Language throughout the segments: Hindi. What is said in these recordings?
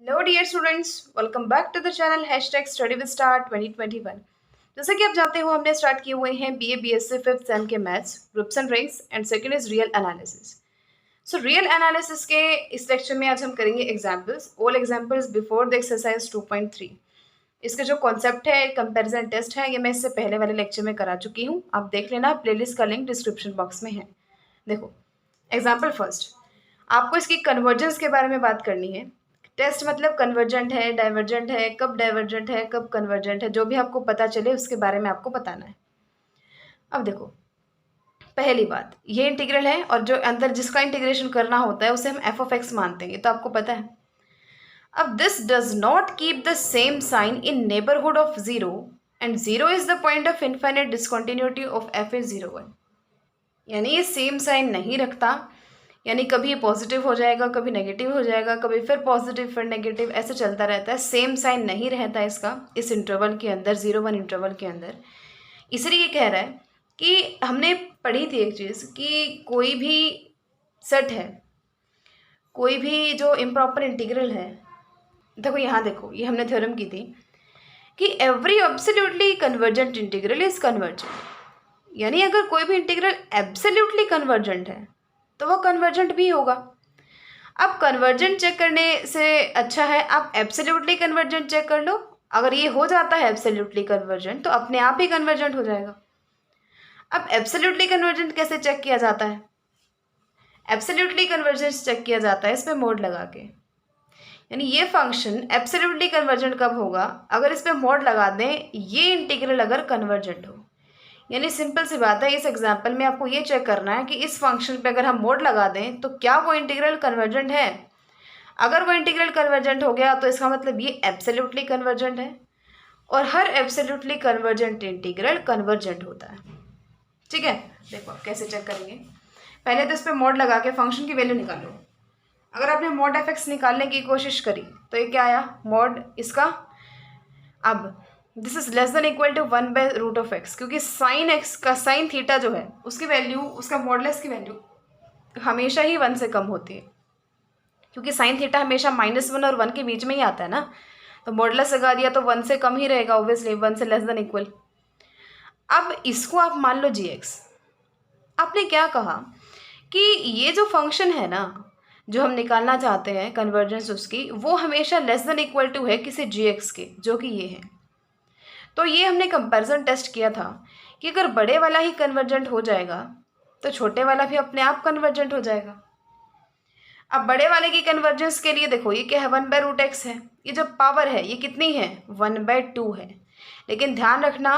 Hello dear students, welcome back to the channel #StudyWithStar2021। जैसे कि आप जानते हो, हमने स्टार्ट किए हुए हैं BA BSc फिफ्थ सेम के maths groups and rings and second is real analysis. So real analysis के इस लेक्चर में आज हम करेंगे examples, all examples before the exercise 2.3। इसका जो कॉन्सेप्ट है, कंपैरिजन टेस्ट है, ये मैं इससे पहले वाले लेक्चर में करा चुकी हूँ। आप देख लेना, प्लेलिस्ट का लिंक डिस्क्रिप्शन बॉक्स में है। देखो, एग्जाम्पल फर्स्ट, आपको इसकी कन्वर्जेंस के बारे में बात करनी है। टेस्ट मतलब कन्वर्जेंट है, डाइवर्जेंट है, कब डाइवर्जेंट है, कब कन्वर्जेंट है, जो भी आपको पता चले उसके बारे में आपको बताना है। अब देखो, पहली बात, ये इंटीग्रल है और जो अंदर जिसका इंटीग्रेशन करना होता है उसे हम एफ ऑफ एक्स मानते हैं, ये तो आपको पता है। अब this does not keep the same sign in neighbourhood of zero and zero is the point of infinite discontinuity of f is 0, 1। यानी ये सेम साइन नहीं रखता, यानी कभी ये पॉजिटिव हो जाएगा, कभी नेगेटिव हो जाएगा, कभी फिर पॉजिटिव फिर नेगेटिव, ऐसे चलता रहता है। सेम साइन नहीं रहता इसका इस इंटरवल के अंदर, 0, 1 इंटरवल के अंदर। इसलिए ये कह रहा है कि हमने पढ़ी थी एक चीज़ कि कोई भी सेट है, कोई भी जो इम्प्रॉपर इंटीग्रल है, देखो यहाँ देखो, ये हमने थ्योरम की थी कि every absolutely convergent integral is convergent. यानी अगर कोई भी इंटीग्रल एब्सोल्युटली कन्वर्जेंट है तो वो कन्वर्जेंट भी होगा। अब कन्वर्जेंट चेक करने से अच्छा है आप एब्सोल्युटली कन्वर्जेंट चेक कर लो। अगर ये हो जाता है एब्सोल्युटली कन्वर्जेंट तो अपने आप ही कन्वर्जेंट हो जाएगा। अब एब्सोल्युटली कन्वर्जेंट कैसे चेक किया जाता है? एब्सोल्युटली कन्वर्जेंस चेक किया जाता है इस पे मोड लगा के। यानी ये फंक्शन एब्सोल्युटली कन्वर्जेंट कब होगा? अगर इस पे मोड लगा दें, ये इंटीग्रल अगर कन्वर्जेंट हो। यानी सिंपल सी बात है, इस एग्जाम्पल में आपको ये चेक करना है कि इस फंक्शन पे अगर हम मोड लगा दें तो क्या वो इंटीग्रल कन्वर्जेंट है। अगर वो इंटीग्रल कन्वर्जेंट हो गया तो इसका मतलब ये एब्सोल्युटली कन्वर्जेंट है, और हर एब्सोल्युटली कन्वर्जेंट इंटीग्रल कन्वर्जेंट होता है। ठीक है, देखो आप कैसे चेक करेंगे। पहले तो इस पर मोड लगा के फंक्शन की वैल्यू निकालो। अगर आपने मोड एफ एक्स निकालने की कोशिश करी तो ये क्या आया? मोड इसका, अब this is less than equal to 1/√(x), क्योंकि साइन एक्स का, साइन थीटा जो है उसकी वैल्यू, उसका मॉडलेस की वैल्यू हमेशा ही 1 से कम होती है, क्योंकि साइन थीटा हमेशा -1 और 1 के बीच में ही आता है ना। तो मॉडलेस लगा दिया तो 1 से कम ही रहेगा, ऑब्वियसली 1 से लेस देन इक्वल। अब इसको आप मान लो g(x). आपने क्या कहा कि ये जो फंक्शन है ना, जो हम निकालना चाहते हैं कन्वर्जेंस उसकी, वो हमेशा लेस देन इक्वल टू है किसी g(x) के, जो कि ये है। तो ये हमने कंपैरिजन टेस्ट किया था कि अगर बड़े वाला ही कन्वर्जेंट हो जाएगा तो छोटे वाला भी अपने आप कन्वर्जेंट हो जाएगा। अब बड़े वाले की कन्वर्जेंस के लिए देखो, ये क्या है? 1/√(x) है। ये जो पावर है ये कितनी है? 1/2 है। लेकिन ध्यान रखना,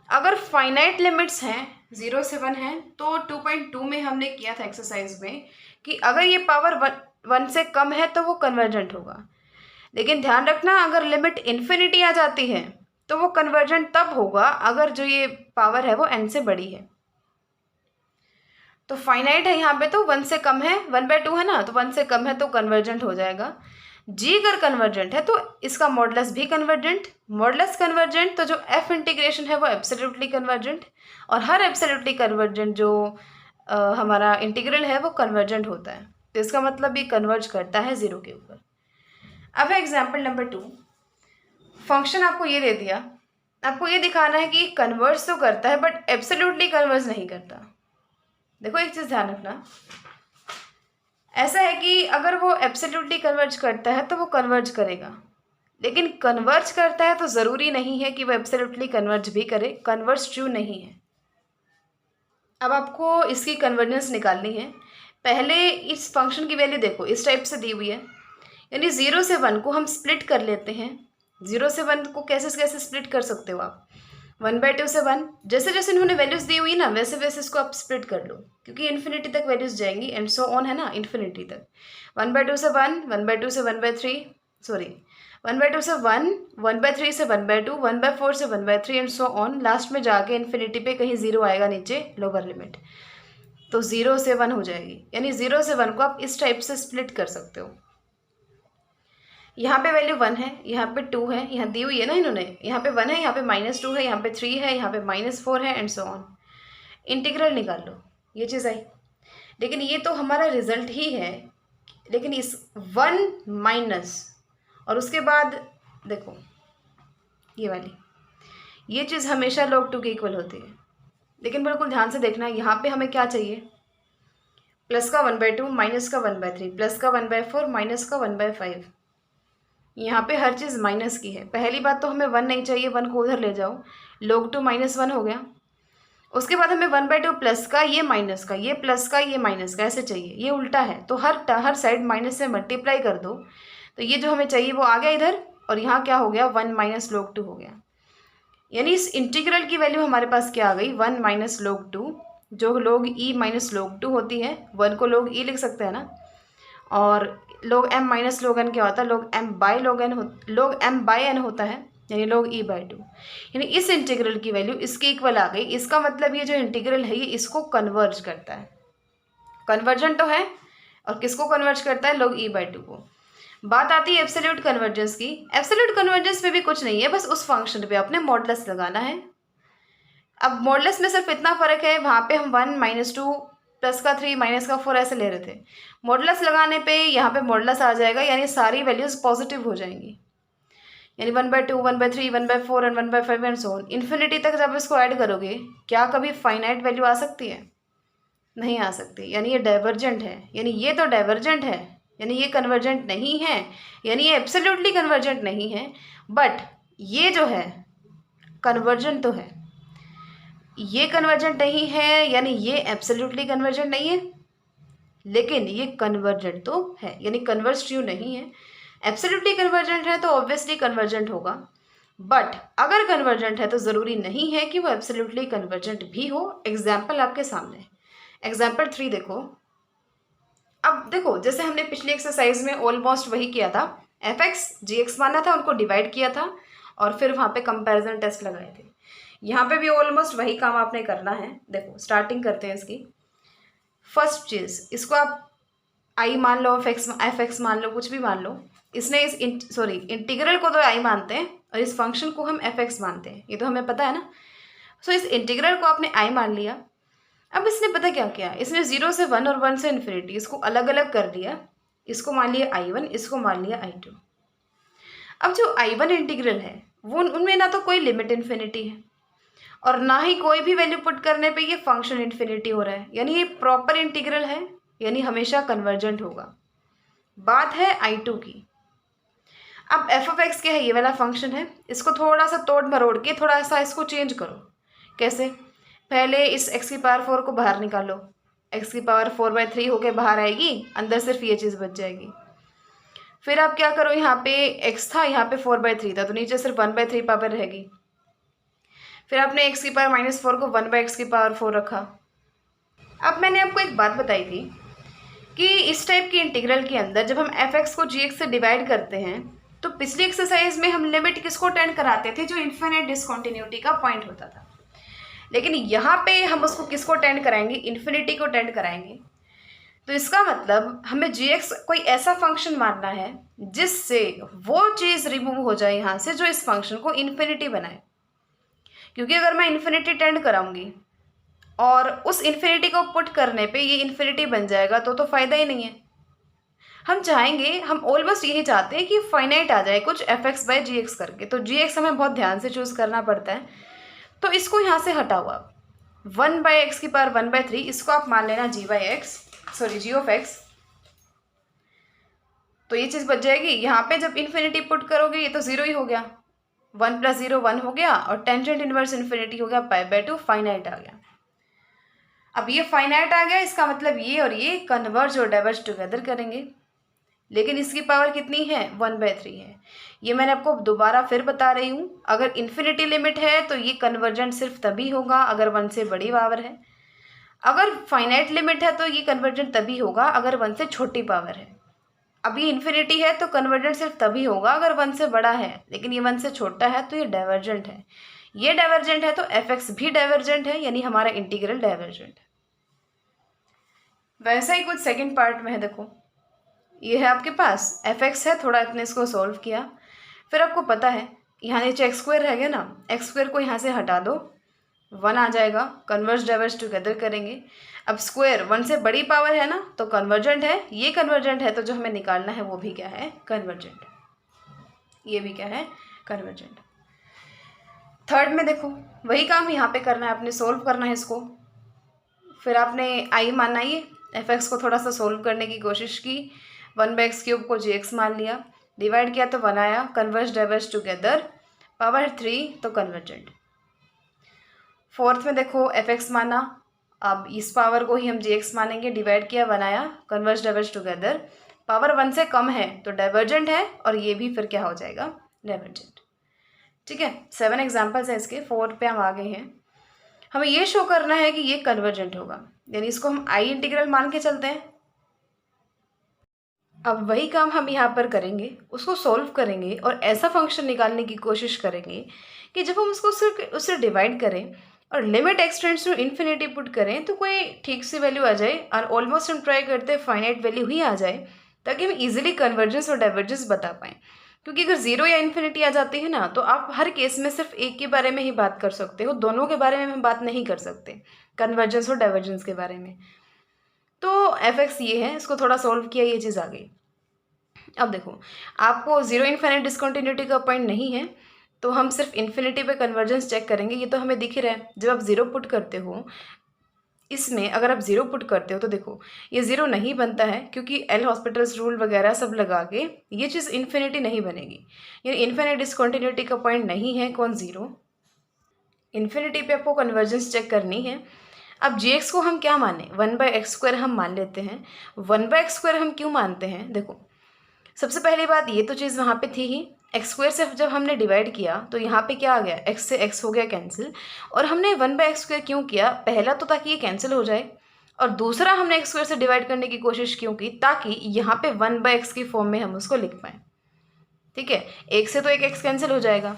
अगर फाइनाइट लिमिट्स हैं, 0 से 1 है, तो 2.2 में हमने किया था एक्सरसाइज में कि अगर ये पावर 1 से कम है तो वो कन्वर्जेंट होगा। लेकिन ध्यान रखना, अगर लिमिट इन्फिनिटी आ जाती है तो वो कन्वर्जेंट तब होगा अगर जो ये पावर है वो n से बड़ी है। तो फाइनाइट है यहाँ पे, तो 1 से कम है, 1/2 है ना, तो 1 से कम है तो कन्वर्जेंट हो जाएगा। g अगर कन्वर्जेंट है तो इसका मॉडुलस भी कन्वर्जेंट, मॉडुलस कन्वर्जेंट, तो जो f इंटीग्रेशन है वो एब्सोल्युटली कन्वर्जेंट, और हर एब्सोल्युटली कन्वर्जेंट जो हमारा इंटीग्रल है वो कन्वर्जेंट होता है। तो इसका मतलब ये कन्वर्ज करता है 0 के ऊपर। अब है एग्जाम्पल नंबर 2। फंक्शन आपको ये दे दिया, आपको ये दिखाना है कि कन्वर्ज तो करता है बट एब्सोल्युटली कन्वर्ज नहीं करता। देखो एक चीज़ ध्यान रखना, ऐसा है कि अगर वो एब्सोल्युटली कन्वर्ज करता है तो वो कन्वर्ज करेगा, लेकिन कन्वर्ज करता है तो ज़रूरी नहीं है कि वो एब्सोल्युटली कन्वर्ज भी करे, कन्वर्ज ट्रू नहीं है। अब आपको इसकी कन्वर्जेंस निकालनी है। पहले इस फंक्शन की वैल्यू देखो, इस टाइप से दी हुई है, यानी 0 से 1 को हम स्प्लिट कर लेते हैं। 0 से 1 को कैसे कैसे स्प्लिट कर सकते हो आप? 1/2 से 1, जैसे जैसे इन्होंने वैल्यूज़ दी हुई ना वैसे वैसे इसको आप स्प्लिट कर लो, क्योंकि इन्फिनिटी तक वैल्यूज़ जाएंगी एंड सो ऑन, है ना, इन्फिनिटी तक। 1/2 से 1, 1/2 से 1/3, सॉरी 1/2 से 1, 1/3 से 1/2, 1/4 से 1/3 एंड सो ऑन। लास्ट में जाके इन्फिनिटी पे कहीं 0 आएगा नीचे, लोअर लिमिट, तो 0 से 1 हो जाएगी। यानी 0 से 1 को आप इस टाइप से स्प्लिट कर सकते हो। यहाँ पे वैल्यू 1 है, यहाँ पे 2 है, यहाँ दी हुई है ना इन्होंने, यहाँ पे 1 है, यहाँ पे -2 है, यहाँ पे 3 है, यहाँ पे -4 है एंड सो ऑन। इंटीग्रल निकाल लो, ये चीज़ आई। लेकिन ये तो हमारा रिजल्ट ही है, लेकिन इस 1 माइनस और उसके बाद देखो ये वाली, ये चीज़ हमेशा log 2 के इक्वल होती है। लेकिन बिल्कुल ध्यान से देखना, यहाँ पे हमें क्या चाहिए, प्लस का 1/2 माइनस का 1/3 प्लस का 1/4 माइनस का 1/5। यहाँ पे हर चीज़ माइनस की है। पहली बात तो हमें 1 नहीं चाहिए, 1 को उधर ले जाओ, log 2 -1 हो गया। उसके बाद हमें 1/2 प्लस का, ये माइनस का, ये प्लस का, ये माइनस का, ऐसे चाहिए। ये उल्टा है तो हर साइड माइनस से मल्टीप्लाई कर दो, तो ये जो हमें चाहिए वो आ गया इधर, और यहाँ क्या हो गया, 1 - log 2 हो गया। यानी इस इंटीग्रल की वैल्यू हमारे पास क्या आ गई, 1 - log 2, जो log e - log 2 होती है। 1 को log e लिख सकते हैं ना, और log m - log n क्या होता है, log m by n होता है, यानी log e/2। यानी इस इंटीग्रल की वैल्यू इसके इक्वल आ गई। इसका मतलब ये जो इंटीग्रल है ये इसको कन्वर्ज करता है, कन्वर्जन तो है, और किसको कन्वर्ज करता है, log e/2 को। बात आती है एब्सोल्यूट कन्वर्जेंस की। एब्सोल्यूट कन्वर्जेंस में भी कुछ नहीं है, बस उस फंक्शन पे अपने मॉडुलस लगाना है। अब मॉडुलस में सिर्फ इतना फ़र्क है, वहाँ पे हम 1 - 2 प्लस का 3 माइनस का 4 ऐसे ले रहे थे। मॉडुलस लगाने पे यहाँ पे मॉडुलस आ जाएगा, यानी सारी वैल्यूज़ पॉजिटिव हो जाएंगी। यानी 1/2 1/3 1/4 and 1/5 and so on infinity तक जब इसको ऐड करोगे, क्या कभी फाइनाइट वैल्यू आ सकती है, नहीं आ सकती। यानी ये डाइवर्जेंट है, यानी ये तो डाइवर्जेंट है, यानी ये कन्वर्जेंट नहीं है, यानी ये एब्सोल्युटली कन्वर्जेंट नहीं है, बट ये जो है कन्वर्जेंट तो है। ये कन्वर्जेंट नहीं है, यानी ये एब्सोल्युटली कन्वर्जेंट नहीं है, लेकिन ये कन्वर्जेंट तो है, यानी कन्वर्ज ट्रू नहीं है। एब्सोल्युटली कन्वर्जेंट है तो ऑब्वियसली कन्वर्जेंट होगा, बट अगर कन्वर्जेंट है तो ज़रूरी नहीं है कि वो एब्सोल्युटली कन्वर्जेंट भी हो। एग्जाम्पल आपके सामने, एग्जाम्पल 3 देखो। अब देखो, जैसे हमने पिछली एक्सरसाइज में ऑलमोस्ट वही किया था, f(x) g(x) माना था, उनको डिवाइड किया था और फिर वहाँ पे कंपैरिजन टेस्ट लगाए थे। यहाँ पे भी ऑलमोस्ट वही काम आपने करना है। देखो स्टार्टिंग करते हैं इसकी। फर्स्ट चीज़, इसको आप आई मान लो, f(x) मान लो, कुछ भी मान लो। इसने इस इंटीग्रल को तो आई मानते हैं और इस फंक्शन को हम f(x) मानते हैं, ये तो हमें पता है ना। सो इस इंटीग्रल को आपने आई मान लिया। अब इसने पता क्या किया, इसने 0 से 1 और 1 से इन्फिनिटी इसको अलग अलग कर दिया। इसको मान लिया I1, इसको मान लिया I2। अब जो I1 इंटीग्रल है वो उनमें ना तो कोई लिमिट इन्फिनिटी है और ना ही कोई भी वैल्यू पुट करने पे ये फंक्शन इन्फिनिटी हो रहा है, यानी ये प्रॉपर इंटीग्रल है, यानी हमेशा कन्वर्जेंट होगा। बात है I2 की। अब f(x) क्या है, ये वाला फंक्शन है, इसको थोड़ा सा तोड़ मरोड़ के थोड़ा सा इसको चेंज करो। कैसे, पहले इस x की पावर 4 को बाहर निकालो, x की पावर 4/3 होके बाहर आएगी, अंदर सिर्फ ये चीज़ बच जाएगी। फिर आप क्या करो, यहाँ पे x था, यहाँ पे 4/3 था, तो नीचे सिर्फ 1/3 पावर रहेगी। फिर आपने x की पावर -4 को 1/x की पावर 4 रखा। अब मैंने आपको एक बात बताई थी कि इस टाइप की इंटीग्रल के अंदर जब हम f(x) को g(x) से डिवाइड करते हैं तो पिछली एक्सरसाइज में हम लिमिट किसको टेंड कराते थे, जो इन्फिनिट डिसकंटिन्यूटी का पॉइंट होता था। लेकिन यहाँ पे हम उसको किसको टेंड कराएंगे, इन्फिनिटी को टेंड कराएंगे। तो इसका मतलब हमें g(x) कोई ऐसा फंक्शन मानना है जिससे वो चीज़ रिमूव हो जाए यहाँ से जो इस फंक्शन को इन्फिनिटी बनाए। क्योंकि अगर मैं इन्फिनिटी टेंड कराऊंगी और उस इन्फिनिटी को पुट करने पे ये इन्फिनिटी बन जाएगा तो फ़ायदा ही नहीं है। हम चाहेंगे, हम ऑलमोस्ट यही चाहते हैं कि फाइनाइट आ जाए कुछ f(x/g(x) करके। तो g(x) हमें बहुत ध्यान से चूज़ करना पड़ता है, तो इसको यहाँ से हटाओ आप। 1/x की पावर 1/3 इसको आप मान लेना g ऑफ x। तो ये चीज़ बच जाएगी। यहाँ पे जब इन्फिनिटी पुट करोगे ये तो 0 ही हो गया, 1 + 0 1 हो गया, और टेंजेंट इनवर्स इन्फिनिटी हो गया π/2, फाइनाइट आ गया। अब ये फाइनाइट आ गया, इसका मतलब ये और ये कन्वर्ज और डाइवर्ज टुगेदर करेंगे। लेकिन इसकी पावर कितनी है, 1/3 है। ये मैंने आपको दोबारा फिर बता रही हूँ, अगर इन्फिनिटी लिमिट है तो ये कन्वर्जेंट सिर्फ तभी होगा अगर 1 से बड़ी पावर है। अगर फाइनाइट लिमिट है तो ये कन्वर्जेंट तभी होगा अगर 1 से छोटी पावर है। अब ये इन्फिनिटी है तो कन्वर्जेंट सिर्फ तभी होगा अगर 1 से बड़ा है, लेकिन ये 1 से छोटा है तो ये डाइवर्जेंट है। ये डाइवर्जेंट है तो f(x) भी डाइवर्जेंट है, यानी हमारा इंटीग्रल डाइवर्जेंट है। वैसा ही कुछ सेकेंड पार्ट में है। देखो ये है आपके पास f(x) है, थोड़ा इतने इसको सॉल्व किया, फिर आपको पता है यहाँ नीचे x² रह गया ना, x² को यहाँ से हटा दो, 1 आ जाएगा, कन्वर्ज डाइवर्ज टुगेदर करेंगे। अब स्क्वायर 1 से बड़ी पावर है ना, तो कन्वर्जेंट है, ये कन्वर्जेंट है, तो जो हमें निकालना है वो भी क्या है, कन्वर्जेंट है। ये भी क्या है, कन्वर्जेंट। थर्ड में देखो वही काम यहाँ पे करना है, आपने सोल्व करना है इसको। फिर आपने आई माना, ये एफ एक्स को थोड़ा सा सोल्व करने की कोशिश की, 1/x³ को gx मान लिया, डिवाइड किया तो 1 आया, कन्वर्ज डाइवर्ज टुगेदर, पावर 3 तो कन्वर्जेंट। फोर्थ में देखो एफ एक्स माना, अब इस पावर को ही हम gx मानेंगे, डिवाइड किया 1 आया, कन्वर्ज डाइवर्ज टुगेदर, पावर 1 से कम है तो डाइवर्जेंट है, और ये भी फिर क्या हो जाएगा, डाइवर्जेंट। ठीक है, 7 एग्जाम्पल्स हैं इसके, 4 पे हम आ गए हैं। हमें ये शो करना है कि ये कन्वर्जेंट होगा, यानी इसको हम आई इंटीग्रल मान के चलते हैं। अब वही काम हम यहाँ पर करेंगे, उसको सॉल्व करेंगे और ऐसा फंक्शन निकालने की कोशिश करेंगे कि जब हम उसको उससे डिवाइड करें और limit extends to infinity put करें तो कोई ठीक सी वैल्यू आ जाए, और ऑलमोस्ट हम ट्राई करते हैं फाइनाइट वैल्यू ही आ जाए, ताकि हम इजीली कन्वर्जेंस और डाइवर्जेंस बता पाएँ। क्योंकि अगर जीरो या इन्फिनिटी आ जाती है ना, तो आप हर केस में सिर्फ एक के बारे में ही बात कर सकते हो, दोनों के बारे में हम बात नहीं कर सकते, कन्वर्जेंस और डाइवर्जेंस के बारे में। तो एफ एक्स ये है, इसको थोड़ा सॉल्व किया, ये चीज़ आ गई। अब देखो, आपको जीरो इन्फिनिट डिसकंटिन्यूटी का पॉइंट नहीं है, तो हम सिर्फ इन्फिनिटी पे कन्वर्जेंस चेक करेंगे। ये तो हमें दिख ही रहा है, जब आप जीरो पुट करते हो इसमें, अगर आप जीरो पुट करते हो तो देखो ये जीरो नहीं बनता है, क्योंकि एल हॉस्पिटल्स रूल वगैरह सब लगा के ये चीज़ इन्फिनिटी नहीं बनेगी, यानी इन्फिनिट डिसकंटिन्यूटी का पॉइंट नहीं है कौन, जीरो। इन्फिनिटी पे आपको कन्वर्जेंस चेक करनी है। अब जी को हम क्या माने, 1/x² हम मान लेते हैं। 1/x² हम क्यों मानते हैं, देखो सबसे पहली बात, ये तो चीज़ वहाँ पे थी ही, x² से जब हमने डिवाइड किया तो यहाँ पे क्या आ गया, x से x हो गया कैंसिल, और हमने 1/x² क्यों किया, पहला तो ताकि ये कैंसिल हो जाए, और दूसरा हमने x² से डिवाइड करने की कोशिश क्यों की, ताकि यहाँ पे 1/x की फॉर्म में हम उसको लिख पाएँ। ठीक है, एक से तो एक x कैंसिल हो जाएगा,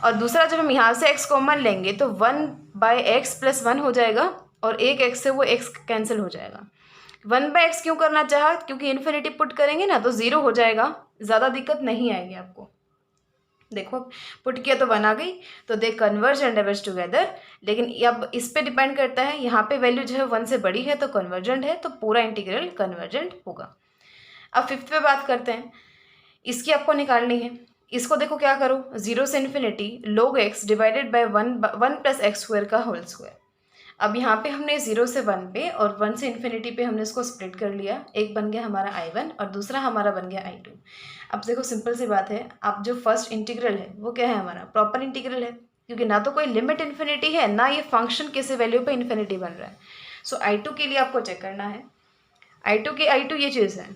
और दूसरा जब हम यहाँ से x कॉमन लेंगे तो 1/x + 1 हो जाएगा, और एक x से वो x कैंसिल हो जाएगा। 1/x क्यों करना चाहा, क्योंकि इन्फिनिटी पुट करेंगे ना तो जीरो हो जाएगा, ज़्यादा दिक्कत नहीं आएगी आपको। देखो पुट किया तो 1 आ गई, तो दे कन्वर्ज एंड डाइवर्ज टुगेदर। लेकिन अब इस पे डिपेंड करता है, यहाँ पे वैल्यू जो है 1 से बड़ी है तो कन्वर्जेंट है, तो पूरा इंटीग्रल कन्वर्जेंट होगा। अब फिफ्थ पे बात करते हैं, इसकी आपको निकालनी है। इसको देखो क्या करो, 0 से infinity log x divided by 1 + x² का होल स्क्वायर। अब यहाँ पे हमने 0 से 1 पे और 1 से इन्फिनिटी पे हमने इसको स्प्लिट कर लिया, एक बन गया हमारा I1 और दूसरा हमारा बन गया I2। अब देखो सिंपल सी बात है, अब जो फर्स्ट इंटीग्रल है वो क्या है, हमारा प्रॉपर इंटीग्रल है, क्योंकि ना तो कोई लिमिट इन्फिनिटी है, ना ये फंक्शन किसी वैल्यू पे इन्फिनिटी बन रहा है। सो I2 के लिए आपको चेक करना है, I2 ये चीज़ है,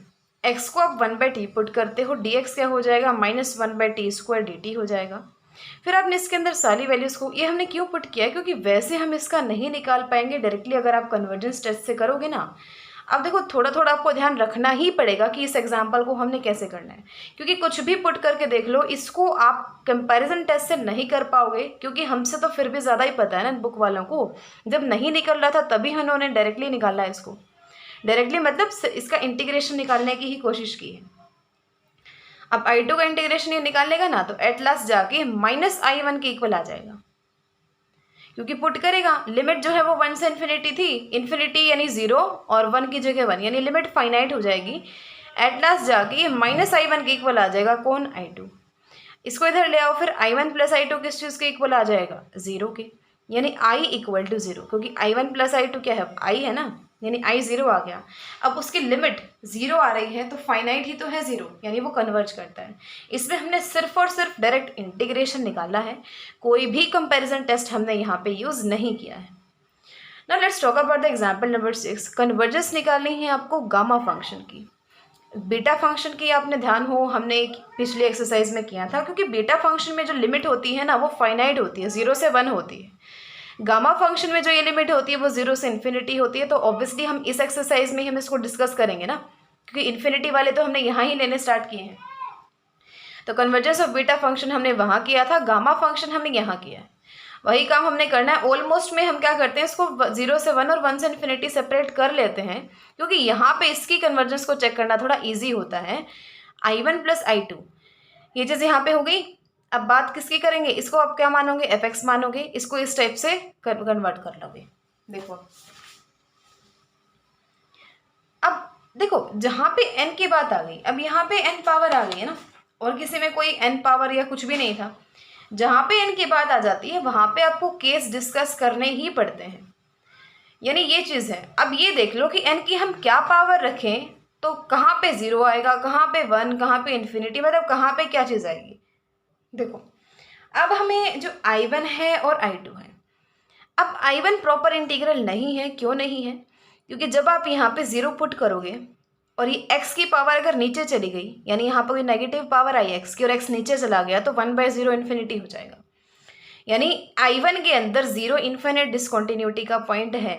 x को आप 1/t पुट करते हो, dx क्या हो जाएगा, -1/t² dt हो जाएगा। फिर आपने इसके अंदर सारी वैल्यूज़ को, ये हमने क्यों पुट किया है, क्योंकि वैसे हम इसका नहीं निकाल पाएंगे डायरेक्टली अगर आप कन्वर्जेंस टेस्ट से करोगे ना। अब देखो थोड़ा थोड़ा आपको ध्यान रखना ही पड़ेगा कि इस एग्जाम्पल को हमने कैसे करना है, क्योंकि कुछ भी पुट करके देख लो, इसको आप कंपैरिजन टेस्ट से नहीं कर पाओगे, क्योंकि हमसे तो फिर भी ज़्यादा ही पता है ना बुक वालों को। जब नहीं निकल रहा था तभी उन्होंने डायरेक्टली निकाला है इसको, डायरेक्टली मतलब इसका इंटीग्रेशन निकालने की ही कोशिश की है। अब I2 का इंटीग्रेशन ये निकालेगा ना, तो एट लास्ट जाके -I1 के इक्वल आ जाएगा, क्योंकि पुट करेगा, लिमिट जो है वो 1 से इन्फिनिटी थी, इन्फिनिटी यानी 0 और 1 की जगह 1, यानी लिमिट फाइनाइट हो जाएगी। एट लास्ट जाके ये -I1 के इक्वल आ जाएगा कौन, I2। इसको इधर ले आओ, फिर I1 + I2 किस चीज़ के इक्वल आ जाएगा, 0 के, यानी I = 0, क्योंकि I1 + I2 क्या है, I है ना, यानी I 0 आ गया। अब उसकी लिमिट 0 आ रही है तो फाइनाइट ही तो है 0, यानी वो कन्वर्ज करता है। इसमें हमने सिर्फ और सिर्फ डायरेक्ट इंटीग्रेशन निकाला है, कोई भी कंपैरिजन टेस्ट हमने यहाँ पे यूज़ नहीं किया है। Now let's talk about the example number 6। Convergence निकालनी है आपको गामा फंक्शन की। बीटा फंक्शन की आपने ध्यान हो, हमने पिछली एक्सरसाइज में किया था, क्योंकि बीटा फंक्शन में जो लिमिट होती है ना वो फाइनाइट होती है, 0 से 1 होती है। गामा फंक्शन में जो ये लिमिट होती है वो 0 से इन्फिनिटी होती है। तो ऑब्वियसली हम इस एक्सरसाइज में हम इसको डिस्कस करेंगे ना, क्योंकि इन्फिनिटी वाले तो हमने यहाँ ही लेने स्टार्ट किए हैं। तो कन्वर्जेंस ऑफ बीटा फंक्शन हमने वहाँ किया था, गामा फंक्शन हमने यहाँ किया है, वही काम हमने करना है। ऑलमोस्ट में हम क्या करते हैं, इसको 0 से 1 और 1 से इन्फिनिटी सेपरेट कर लेते हैं, क्योंकि यहाँ पे इसकी कन्वर्जेंस को चेक करना थोड़ा ईजी होता है। I1 + I2 ये चीज़ यहाँ पे हो गई। अब बात किसकी करेंगे, इसको आप क्या मानोगे, f(x) मानोगे, इसको इस टाइप से कन्वर्ट कर लोगे। देखो अब देखो जहाँ पे n की बात आ गई, अब यहाँ पे n पावर आ गई है ना, और किसी में कोई n पावर या कुछ भी नहीं था। जहाँ पे n की बात आ जाती है वहाँ पे आपको केस डिस्कस करने ही पड़ते हैं, यानी ये चीज़ है। अब ये देख लो कि n की हम क्या पावर रखें तो कहाँ पे 0 आएगा, कहाँ पे 1, कहाँ पे इन्फिनिटी, मतलब कहाँ पे क्या चीज़ आएगी। देखो अब हमें जो I1 है और I2 है, अब I1 प्रॉपर इंटीग्रल नहीं है। क्यों नहीं है? क्योंकि जब आप यहाँ पे 0 पुट करोगे और ये x की पावर अगर नीचे चली गई, यानी यहाँ पर कोई नेगेटिव पावर आई x की और x नीचे चला गया, तो 1/0 इन्फिनिटी हो जाएगा। यानी I1 के अंदर 0 इन्फिनिट डिसकंटिन्यूटी का पॉइंट है।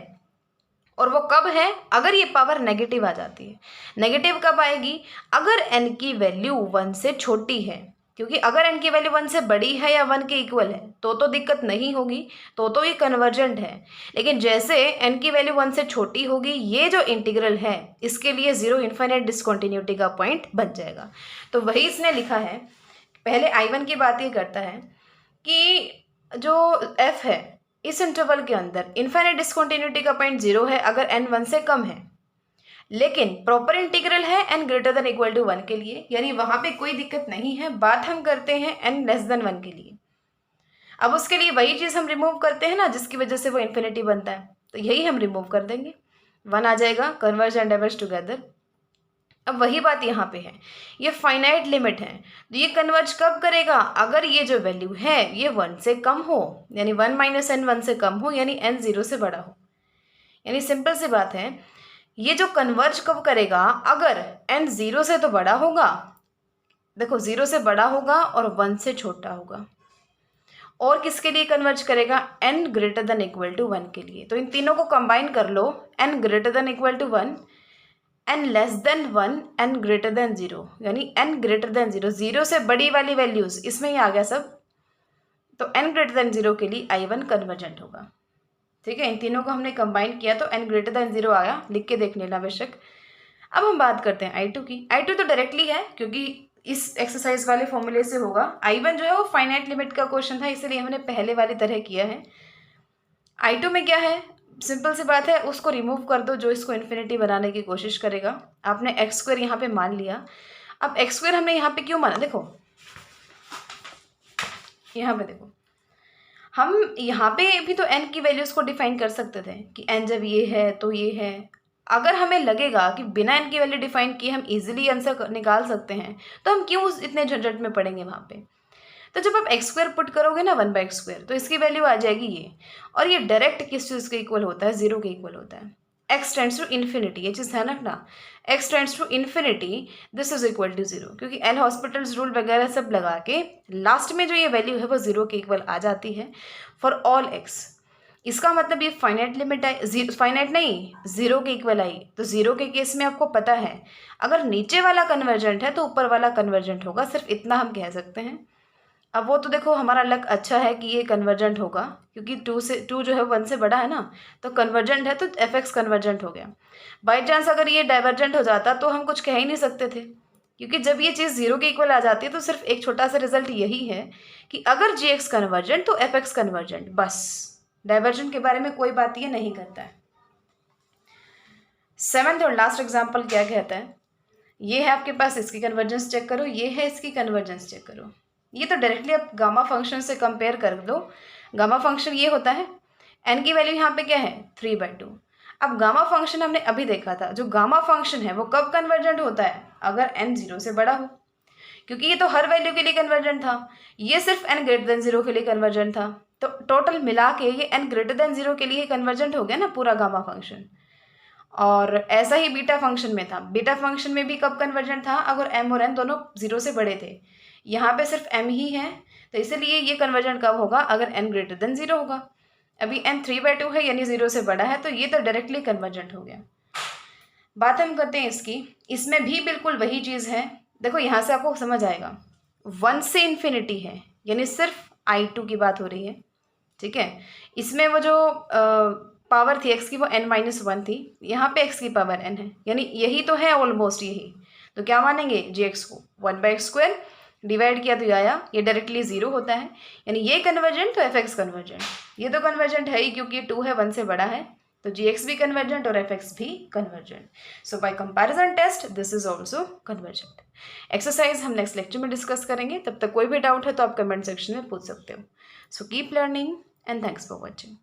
और वो कब है? अगर ये पावर नेगेटिव आ जाती है। नेगेटिव कब आएगी? अगर n की वैल्यू 1 से छोटी है, क्योंकि अगर n की वैल्यू 1 से बड़ी है या 1 के इक्वल है तो दिक्कत नहीं होगी, तो ये कन्वर्जेंट है। लेकिन जैसे n की वैल्यू 1 से छोटी होगी, ये जो इंटीग्रल है इसके लिए 0 इन्फिनिट डिसकंटिन्यूटी का पॉइंट बन जाएगा। तो वही इसने लिखा है। पहले I1 की बात ये करता है कि जो f है इस इंटरवल के अंदर इन्फिनिट डिसकंटिन्यूटी का पॉइंट 0 है अगर n 1 से कम है, लेकिन प्रॉपर इंटीग्रल है n greater than equal to 1 के लिए, यानी वहां पे कोई दिक्कत नहीं है। बात हम करते हैं n लेस देन 1 के लिए। अब उसके लिए वही चीज़ हम रिमूव करते हैं ना जिसकी वजह से वो इन्फिनिटी बनता है, तो यही हम रिमूव कर देंगे, 1 आ जाएगा, कन्वर्ज एंड डाइवर्ज टुगेदर। अब वही बात यहाँ पे है, ये फाइनाइट लिमिट है, तो ये कन्वर्ज कब करेगा? अगर ये जो वैल्यू है ये 1 से कम हो, यानी 1 - n 1 से कम हो, यानी n 0 से बड़ा हो। यानी सिंपल सी बात है, ये जो कन्वर्ज कब करेगा? अगर n 0 से तो बड़ा होगा, देखो 0 से बड़ा होगा और 1 से छोटा होगा। और किसके लिए कन्वर्ज करेगा? n greater than equal to 1 के लिए। तो इन तीनों को कंबाइन कर लो, n greater than equal to 1, n less than 1, n greater than 0, यानी n ग्रेटर देन 0, 0 से बड़ी वाली वैल्यूज इसमें ही आ गया सब। तो n ग्रेटर देन 0 के लिए I1 कन्वर्जेंट होगा। ठीक है, इन तीनों को हमने कंबाइन किया तो n ग्रेटर देन 0 आया, लिख के देख लेना बेशक। अब हम बात करते हैं I2 की। I2 तो डायरेक्टली है क्योंकि इस एक्सरसाइज वाले फॉर्मूले से होगा। I1 जो है वो फाइनाइट लिमिट का क्वेश्चन था, इसलिए हमने पहले वाली तरह किया है। I2 में क्या है? सिंपल सी बात है, उसको रिमूव कर दो जो इसको इन्फिनिटी बनाने की कोशिश करेगा। आपने x² यहाँ पे मान लिया। अब x² हमने यहाँ पे क्यों माना? देखो यहाँ पे देखो, हम यहाँ पे भी तो n की वैल्यूज को डिफाइन कर सकते थे कि n जब ये है तो ये है। अगर हमें लगेगा कि बिना n की वैल्यू डिफाइन किए हम इजीली आंसर निकाल सकते हैं, तो हम क्यों इतने झंझट में पड़ेंगे वहाँ पे। तो जब आप x² पुट करोगे ना 1/x², तो इसकी वैल्यू आ जाएगी ये, और ये डायरेक्ट किस चीज़ के इक्वल होता है? 0 के इक्वल होता है। x टेंड्स टू इन्फिनिटी, ये चीज़ है ना, x tends to infinity, this is equal to 0, क्योंकि एल हॉस्पिटल्स रूल वगैरह सब लगा के लास्ट में जो ये वैल्यू है वो 0 के इक्वल आ जाती है फॉर ऑल x। इसका मतलब ये फाइनाइट लिमिट है, फाइनाइट नहीं, 0 के इक्वल आई। तो 0 के केस में आपको पता है अगर नीचे वाला कन्वर्जेंट है तो ऊपर वाला कन्वर्जेंट होगा, सिर्फ इतना हम कह सकते हैं। अब वो तो देखो हमारा लक अच्छा है कि ये कन्वर्जेंट होगा, क्योंकि 2 जो है 1 से बड़ा है ना, तो कन्वर्जेंट है तो fx कन्वर्जेंट हो गया। बाई चांस अगर ये डाइवर्जेंट हो जाता तो हम कुछ कह ही नहीं सकते थे, क्योंकि जब ये चीज़ 0 के इक्वल आ जाती है तो सिर्फ एक छोटा सा रिजल्ट यही है कि अगर gx कन्वर्जेंट तो fx कन्वर्जेंट, बस। डाइवर्जेंट के बारे में कोई बात ये नहीं करता है। 7th और लास्ट एग्जाम्पल क्या कहता है? ये है आपके पास, इसकी कन्वर्जेंस चेक करो, ये है इसकी कन्वर्जेंस चेक करो। ये तो डायरेक्टली आप गामा फंक्शन से कंपेयर कर दो। गामा फंक्शन ये होता है, n की वैल्यू यहाँ पे क्या है? 3/2। अब गामा फंक्शन हमने अभी देखा था, जो गामा फंक्शन है वो कब कन्वर्जेंट होता है? अगर n 0 से बड़ा हो, क्योंकि ये तो हर वैल्यू के लिए कन्वर्जेंट था, ये सिर्फ n ग्रेटर देन 0 के लिए कन्वर्जेंट था। तो टोटल मिला के ये n ग्रेटर देन 0 के लिए कन्वर्जेंट हो गया ना पूरा गामा फंक्शन। और ऐसा ही बीटा फंक्शन में था। बीटा फंक्शन में भी कब कन्वर्जेंट था? अगर m और n दोनों 0 से बड़े थे। यहाँ पे सिर्फ m ही है, तो इसलिए ये कन्वर्जेंट कब होगा? अगर n ग्रेटर देन 0 होगा। अभी n 3/2 है, यानी 0 से बड़ा है, तो ये तो डायरेक्टली कन्वर्जेंट हो गया। बात हम करते हैं इसकी। इसमें भी बिल्कुल वही चीज़ है। देखो यहाँ से आपको समझ आएगा, 1 से इन्फिनिटी है, यानी सिर्फ I2 की बात हो रही है। ठीक है, इसमें वो जो पावर थी x की वो n-1 थी, यहाँ पे x की पावर n है, यानी यही तो है ऑलमोस्ट यही। तो क्या मानेंगे? gx को 1/x² डिवाइड किया तो आया, ये डायरेक्टली 0 होता है, यानी ये कन्वर्जेंट तो fx कन्वर्जेंट। ये तो कन्वर्जेंट है ही, क्योंकि 2 है 1 से बड़ा है, तो gx भी कन्वर्जेंट और fx भी convergent. So by comparison test this is also convergent. Exercise हम नेक्स्ट लेक्चर में डिस्कस करेंगे. तब तक कोई भी डाउट है तो आप कमेंट सेक्शन में पूछ सकते हो. So keep learning and thanks for watching.